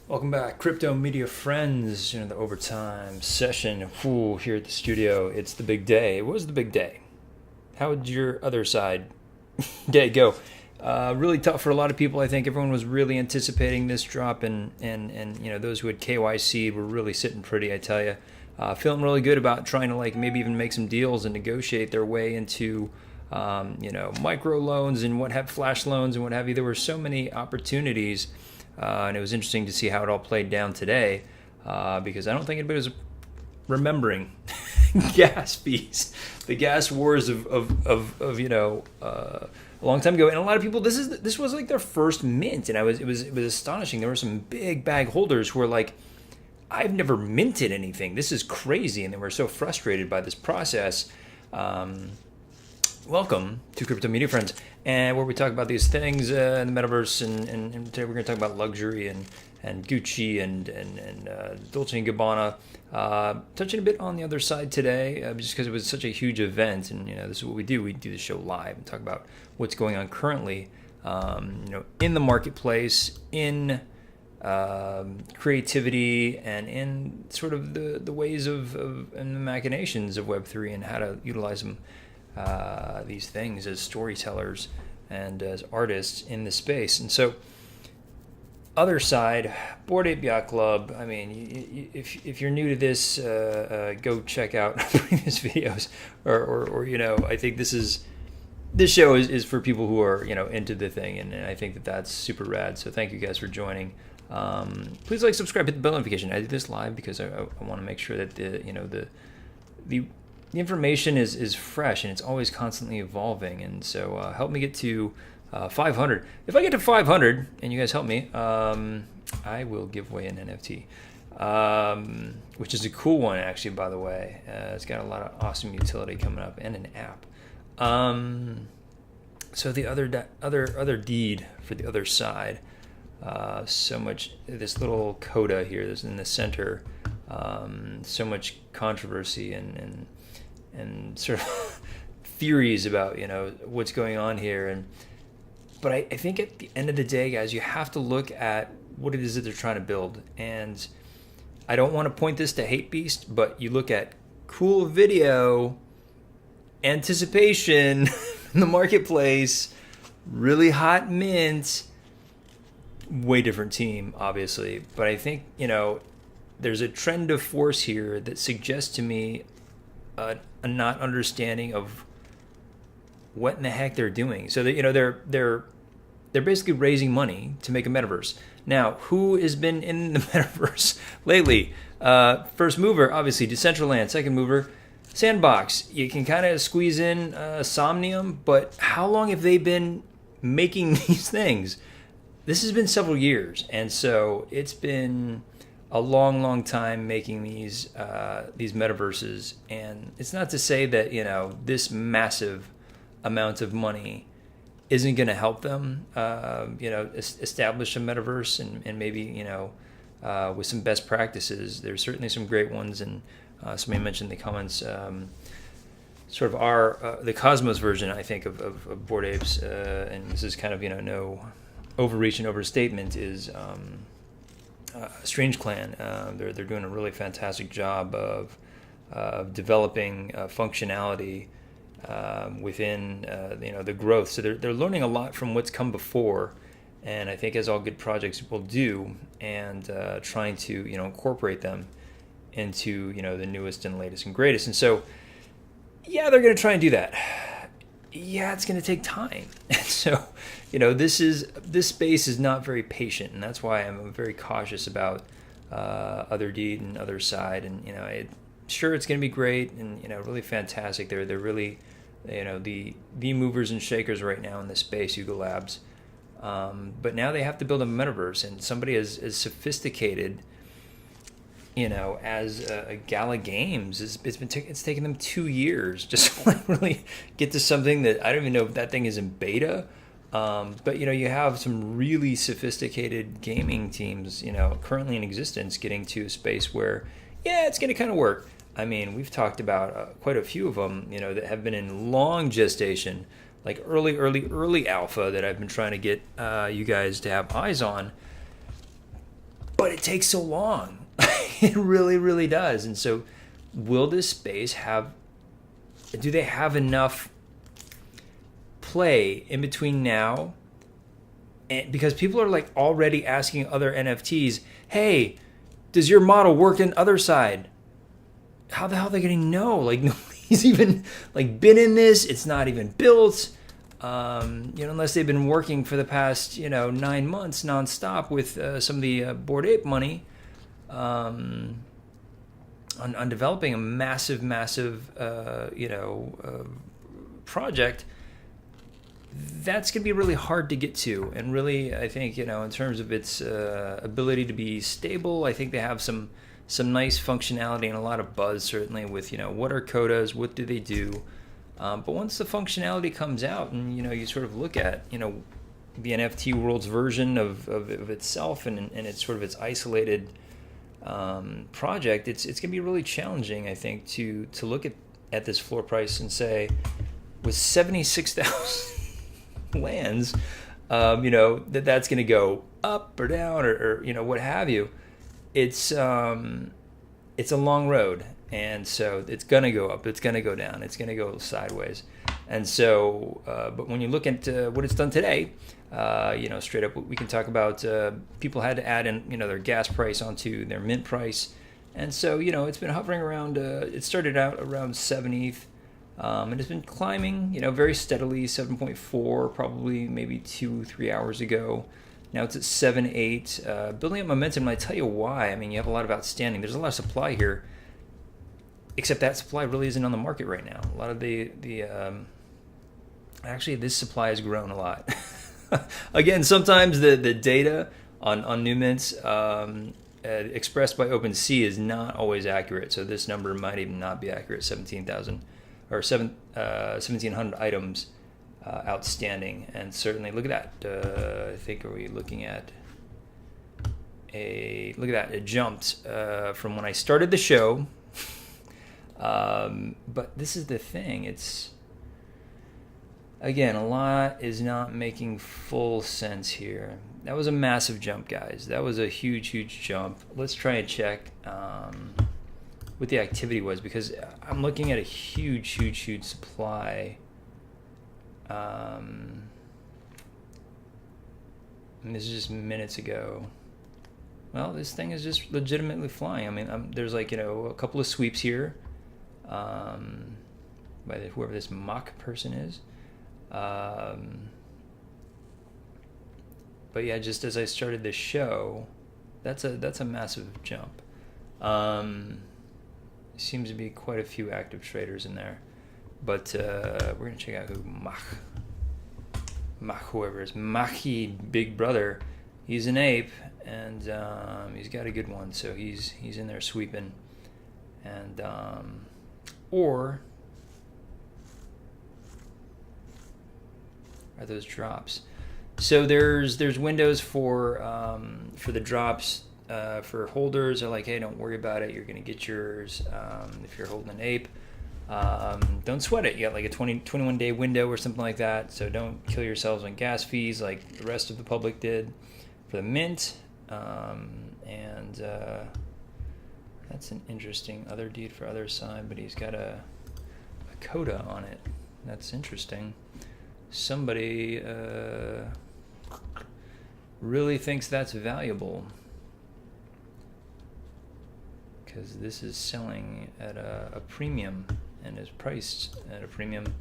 Welcome back, crypto media friends. The overtime session. Here at the studio. It's the big day. It was the big day. How did your other side day go? Really tough for a lot of people. I think everyone was really anticipating this drop, and those who had KYC were really sitting pretty. I tell you, feeling really good about trying to maybe even make some deals and negotiate their way into micro loans and what have flash loans and what have you. There were so many opportunities. And it was interesting to see how it all played down today, because I don't think anybody was remembering gas fees, the gas wars of a long time ago. And a lot of people, this was like their first mint, and it was astonishing. There were some big bag holders who were like, I've never minted anything. This is crazy, and they were so frustrated by this process. Welcome to Crypto Media Friends, and where we talk about these things in the metaverse, and today we're going to talk about luxury and Gucci and Dolce and Gabbana. Touching a bit on the other side today, just because it was such a huge event, and this is what we do. We do the show live and talk about what's going on currently, in the marketplace, in creativity, and in sort of the ways of and the machinations of Web3 and how to utilize them. These things as storytellers and as artists in the space. And so, other side, Bored Ape Yacht Club. I mean, if you're new to this, go check out previous videos, or I think this show is for people who are into the thing, and I think that's super rad. So thank you guys for joining. Please subscribe, hit the bell notification. I did this live because I want to make sure that the information is fresh, and it's always constantly evolving. And so help me get to 500. If I get to 500 and you guys help me, I will give away an NFT, which is a cool one, actually, by the way. It's got a lot of awesome utility coming up, and an app. So the other deed for the other side, so much, this little coda here that's in the center, so much controversy and sort of theories about what's going on here, but I think at the end of the day, guys, you have to look at what it is that they're trying to build. And I don't want to point this to hate beast, but you look at cool video, anticipation in the marketplace, really hot mint, way different team, obviously. But I think there's a trend of force here that suggests to me a not understanding of what in the heck they're doing. So that they're basically raising money to make a metaverse. Now, who has been in the metaverse lately? First mover, obviously, Decentraland. Second mover, Sandbox. You can kind of squeeze in Somnium, but how long have they been making these things? This has been several years, and so it's been a long time making these metaverses. And it's not to say that this massive amount of money isn't going to help them establish a metaverse, and maybe with some best practices. There's certainly some great ones, and somebody mentioned in the comments sort of the Cosmos version, I think, of Bored Apes, and this is kind of no overreach and overstatement, is Strange Clan. They're doing a really fantastic job of developing functionality within the growth. So they're learning a lot from what's come before, and I think, as all good projects will do, and trying to incorporate them into the newest and latest and greatest. And so, yeah, they're going to try and do that. Yeah, it's going to take time. And so, this space is not very patient, and that's why I'm very cautious about Other Deed and Other Side. And sure, it's going to be great and really fantastic. They're really the movers and shakers right now in this space, Yuga Labs. But now they have to build a metaverse, and somebody as sophisticated as Gala Games, it's taken them 2 years just to really get to something that I don't even know if that thing is in beta. But you have some really sophisticated gaming teams currently in existence getting to a space where it's going to kind of work. I mean, we've talked about quite a few of them that have been in long gestation, like early alpha, that I've been trying to get you guys to have eyes on. but it takes so long. It really, really does. And so will this space do they have enough play in between now? And because people are like already asking other NFTs, hey, does your model work in other side? How the hell are they going to know? Like, nobody's even like been in this. It's not even built. Unless they've been working for the past, 9 months nonstop with some of the Bored Ape money on developing a massive project. That's going to be really hard to get to. And really, I think, in terms of its ability to be stable, I think they have some nice functionality and a lot of buzz, certainly, with, what are codas, what do they do? But once the functionality comes out and, you sort of look at, the NFT world's version of itself and it's sort of its isolated project, it's going to be really challenging, I think, to look at this floor price and say, with 76,000 lands, that's going to go up or down or what have you. It's a long road, and so it's going to go up, it's going to go down, it's going to go sideways. And so, but when you look at what it's done today, straight up, we can talk about people had to add in, their gas price onto their mint price. And so, it's been hovering around, it started out around 70th. And it's been climbing, very steadily, 7.4, probably maybe 2-3 hours ago. Now it's at 7.8, building up momentum. And I tell you why. I mean, you have a lot of outstanding. There's a lot of supply here, except that supply really isn't on the market right now. A lot of actually, this supply has grown a lot. Again, sometimes the data on new mints expressed by OpenSea is not always accurate. So this number might even not be accurate. 17,000 or 1,700 items outstanding, and certainly look at that. I think are we looking at look at that? It jumped from when I started the show. But this is the thing. It's again, a lot is not making full sense here. That was a massive jump, guys. That was a huge jump. Let's try and check what the activity was, because I'm looking at a huge supply. And this is just minutes ago. Well, this thing is just legitimately flying. I mean, there's like, a couple of sweeps here by whoever this mock person is. But yeah, just as I started this show, that's a massive jump. Seems to be quite a few active traders in there, but we're gonna check out who Mach, whoever is Machy Big Brother. He's an ape, and he's got a good one, so he's in there sweeping, and or are those drops? So there's windows for the drops. For holders, are like, hey, don't worry about it. You're going to get yours. If you're holding an ape, don't sweat it. You got like a 21 day window or something like that. So don't kill yourselves on gas fees like the rest of the public did for the mint. And that's an interesting other deed for other side, but he's got a coda on it. That's interesting. Somebody really thinks that's valuable, because this is selling at a premium and is priced at a premium.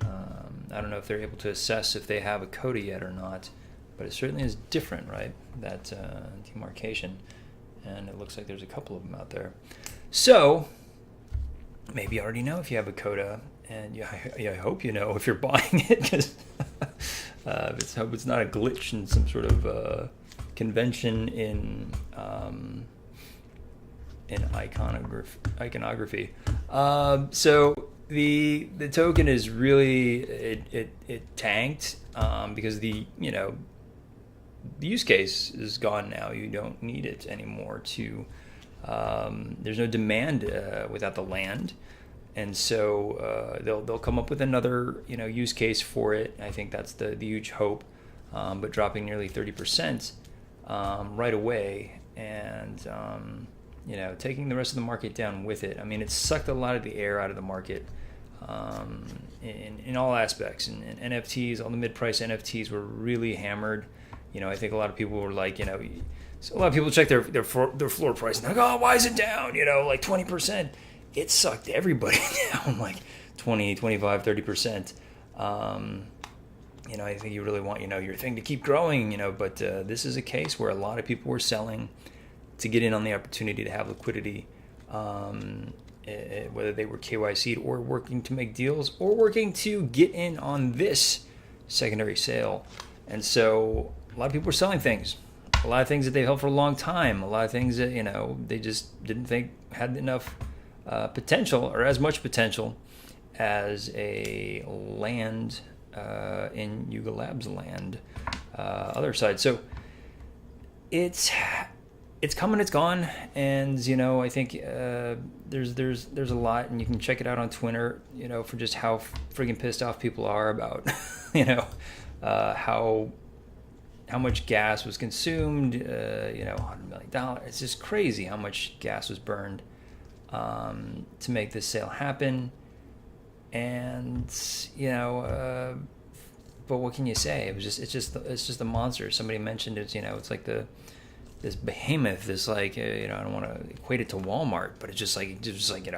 I don't know if they're able to assess if they have a coda yet or not, but it certainly is different, right? That demarcation, and it looks like there's a couple of them out there. So maybe you already know if you have a coda, and I hope you know if you're buying it, because I hope it's not a glitch in some sort of convention in iconography. So the token is really it tanked because the use case is gone now. You don't need it anymore to there's no demand without the land, and so they'll come up with another use case for it. I think that's the huge hope, but dropping nearly 30% right away and taking the rest of the market down with it. I mean, it sucked a lot of the air out of the market in all aspects. And NFTs, all the mid-price NFTs were really hammered. I think a lot of people were like, so a lot of people check their floor price and they're like, oh, why is it down? Like 20%. It sucked everybody down like 20, 25, 30%. I think you really want, your thing to keep growing, but this is a case where a lot of people were selling to get in on the opportunity to have liquidity, whether they were KYC'd or working to make deals or working to get in on this secondary sale. And so a lot of people were selling things, a lot of things that they held for a long time, a lot of things that, they just didn't think had enough potential or as much potential as a land in Yuga Labs land other side. So it's coming, it's gone, and I think there's a lot, and you can check it out on Twitter, for just how friggin' pissed off people are about how much gas was consumed, $100 million. It's just crazy how much gas was burned to make this sale happen. And but what can you say? It's just a monster. Somebody mentioned it. It's like this behemoth. This like I don't want to equate it to Walmart, but it's just like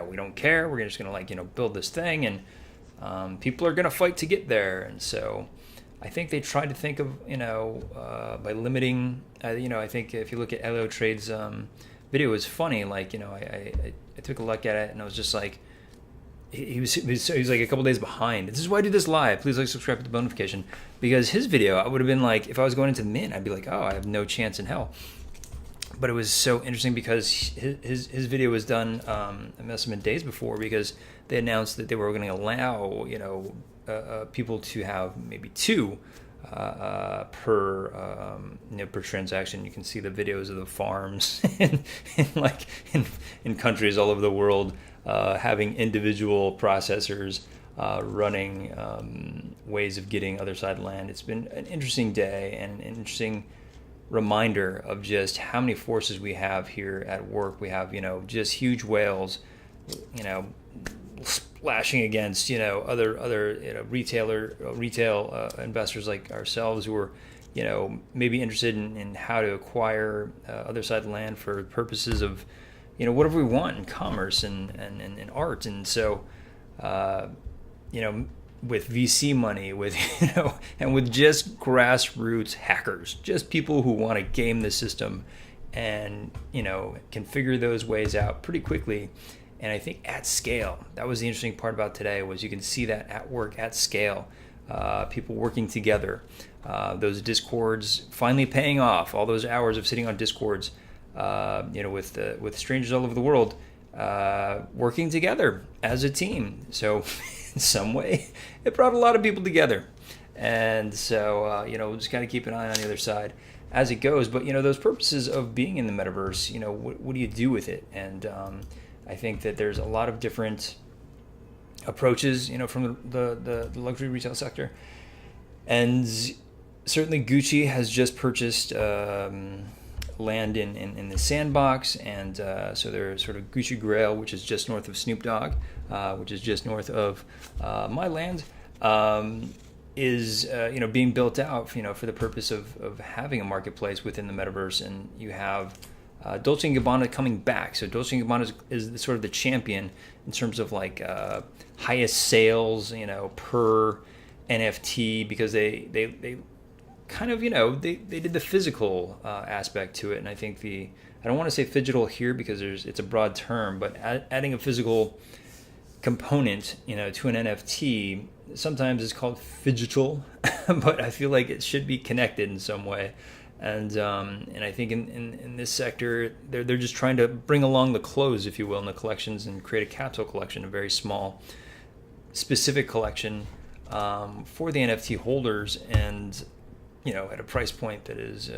we don't care. We're just gonna build this thing, and people are gonna fight to get there. And so I think they tried to think of by limiting. I think if you look at Elio Trade's video, it was funny. Like I took a look at it, and I was just like. He was like a couple days behind. This is why I do this live. Please subscribe to the bell notification, because his video, I would have been like, if I was going into mint, I'd be like, oh, I have no chance in hell. But it was so interesting because his video was done I must have been days before, because they announced that they were going to allow people to have maybe two per transaction. You can see the videos of the farms in countries all over the world. Having individual processors running ways of getting other side land. It's been an interesting day and an interesting reminder of just how many forces we have here at work. We have, just huge whales, splashing against, other retail investors like ourselves who are, maybe interested in how to acquire other side land for purposes of, whatever we want in commerce and art. And so, with VC money, with, and with just grassroots hackers, just people who want to game the system and, can figure those ways out pretty quickly. And I think at scale, that was the interesting part about today, was you can see that at work, at scale, people working together, those discords finally paying off, all those hours of sitting on discords, with strangers all over the world, working together as a team. So in some way, it brought a lot of people together. And so, just got to keep an eye on the other side as it goes. But, those purposes of being in the metaverse, what do you do with it? And I think that there's a lot of different approaches, from the luxury retail sector. And certainly Gucci has just purchased land in the Sandbox, and so there's sort of Gucci Grail, which is just north of Snoop Dogg, which is just north of my land, is being built out for the purpose of having a marketplace within the metaverse. And you have Dolce & Gabbana coming back. So Dolce & Gabbana is sort of the champion in terms of like highest sales per NFT, because they kind of, they did the physical aspect to it. And I think I don't want to say phygital here because it's a broad term, but adding a physical component, to an NFT, sometimes it's called phygital, but I feel like it should be connected in some way. And I think in this sector, they're just trying to bring along the close, if you will, in the collections and create a capsule collection, a very small, specific collection for the NFT holders, and at a price point that is,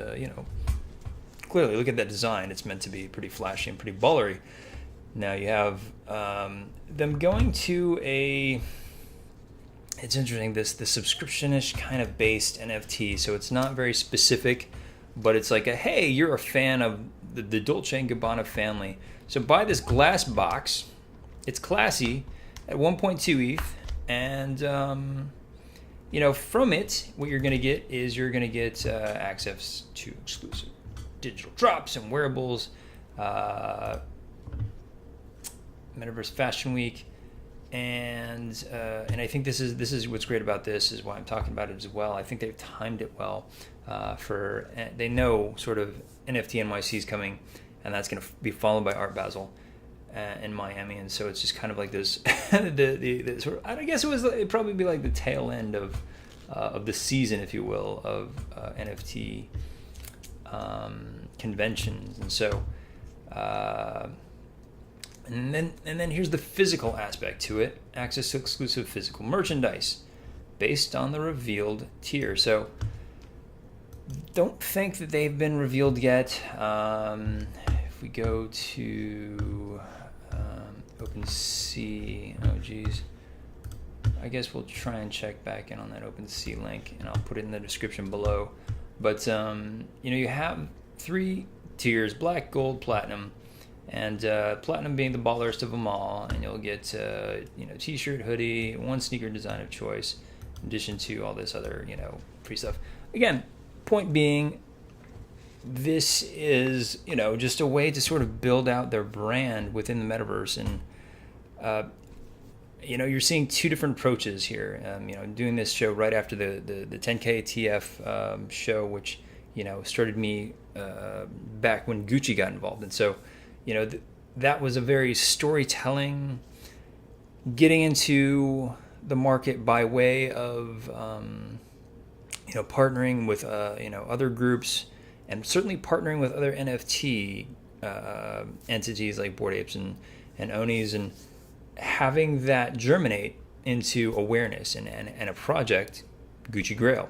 clearly, look at that design. It's meant to be pretty flashy and pretty ballery. Now you have them going to it's interesting, the subscription-ish kind of based NFT. So it's not very specific, but it's like hey, you're a fan of the Dolce and Gabbana family. So buy this glass box. It's classy at 1.2 ETH, and from it, what you're going to get is access to exclusive digital drops and wearables, Metaverse Fashion Week, and I think this is what's great about this, is why I'm talking about it as well. I think they've timed it well. They know sort of NFT NYC is coming, and that's going to be followed by Art Basel in Miami, and so it's just kind of like this. the sort of, I guess it'd probably be like the tail end of the season, if you will, of NFT conventions, and so. And then here's the physical aspect to it: access to exclusive physical merchandise based on the revealed tier. So don't think that they've been revealed yet. If we go to OpenSea, oh geez, I guess we'll try and check back in on that OpenSea link, and I'll put it in the description below. But you have 3 tiers: black, gold, platinum. And platinum being the ballerest of them all, and you'll get t-shirt, hoodie, 1 sneaker design of choice, in addition to all this other free stuff. Again, point being, this is just a way to sort of build out their brand within the metaverse, and you're seeing 2 different approaches here. Doing this show right after the 10K TF show, which started me back when Gucci got involved, and so. That was a very storytelling, getting into the market by way of, partnering with, other groups, and certainly partnering with other NFT entities like Bored Apes and Onis, and having that germinate into awareness and a project, Gucci Grail.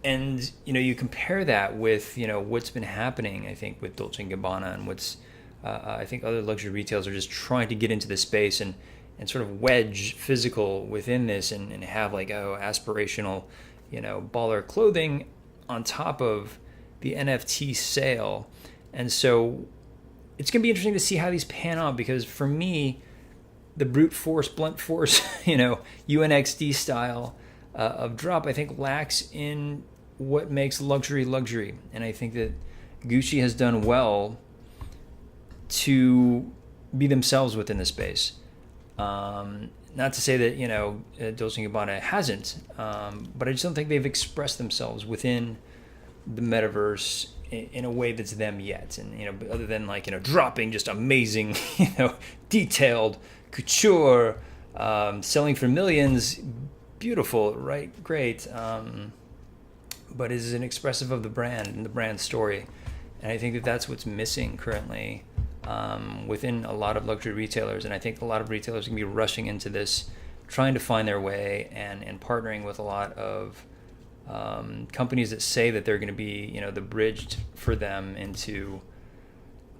And, you compare that with, what's been happening, I think, with Dolce & Gabbana, and what's, I think other luxury retailers are just trying to get into this space and sort of wedge physical within this, and have like aspirational, baller clothing on top of the NFT sale. And so it's going to be interesting to see how these pan out, because for me, the brute force, blunt force, UNXD style of drop, I think lacks in what makes luxury. And I think that Gucci has done well to be themselves within the space. Not to say that Dolce & Gabbana hasn't, but I just don't think they've expressed themselves within the metaverse in a way that's them yet. And other than dropping just amazing detailed couture, selling for millions, beautiful, right? Great. But is an expressive of the brand and the brand story. And I think that that's what's missing currently within a lot of luxury retailers. And I think a lot of retailers can be rushing into this, trying to find their way, and partnering with a lot of companies that say that they're going to be, the bridge for them into,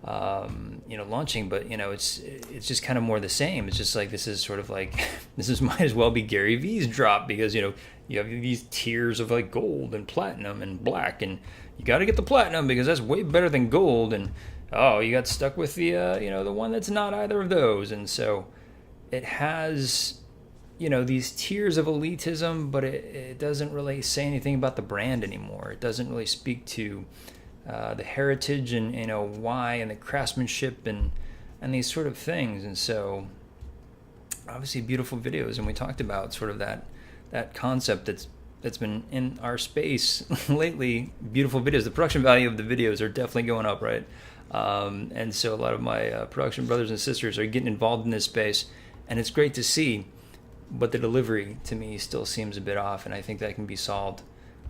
launching. But, it's just kind of more the same. It's just like, this is might as well be Gary V's drop, because, you have these tiers of like gold and platinum and black, and you got to get the platinum because that's way better than gold. And you got stuck with the the one that's not either of those. And so it has these tiers of elitism, but it doesn't really say anything about the brand anymore. It doesn't really speak to the heritage and why, and the craftsmanship and these sort of things. And so obviously beautiful videos, and we talked about sort of that concept that's been in our space lately. Beautiful videos. The production value of the videos are definitely going up, right? And so a lot of my production brothers and sisters are getting involved in this space, and it's great to see. But the delivery to me still seems a bit off, and I think that can be solved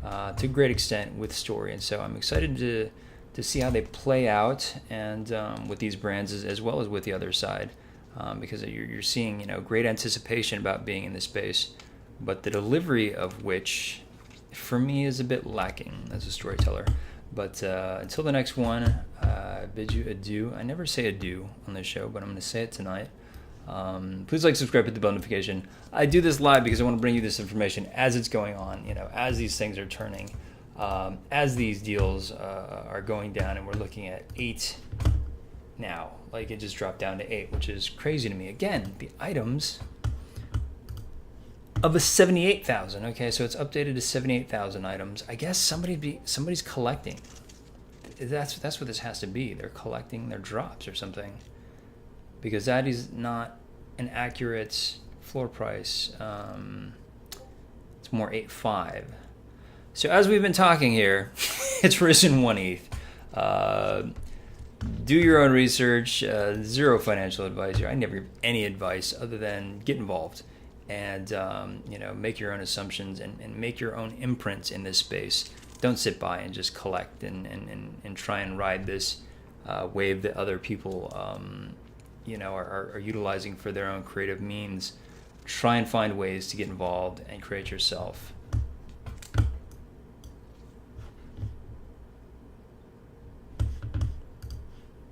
to a great extent with story. And so I'm excited to see how they play out, and with these brands as well as with the other side, because you're seeing great anticipation about being in this space, but the delivery of which for me is a bit lacking as a storyteller. But until the next one, I bid you adieu. I never say adieu on this show, but I'm going to say it tonight. Please like, subscribe, hit the bell notification. I do this live because I want to bring you this information as it's going on, as these things are turning. as these deals are going down, and we're looking at 8 now. Like, it just dropped down to 8, which is crazy to me. Again, the items of a 78,000. Okay, so it's updated to 78,000 items. I guess somebody's collecting. That's what this has to be. They're collecting their drops or something, because that is not an accurate floor price. It's more 8.5. So as we've been talking here, it's risen 1 ETH. Do your own research. Zero financial advice here. I never give any advice other than get involved and make your own assumptions and make your own imprints in this space. Don't sit by and just collect and try and ride this wave that other people are utilizing for their own creative means. Try and find ways to get involved and create yourself.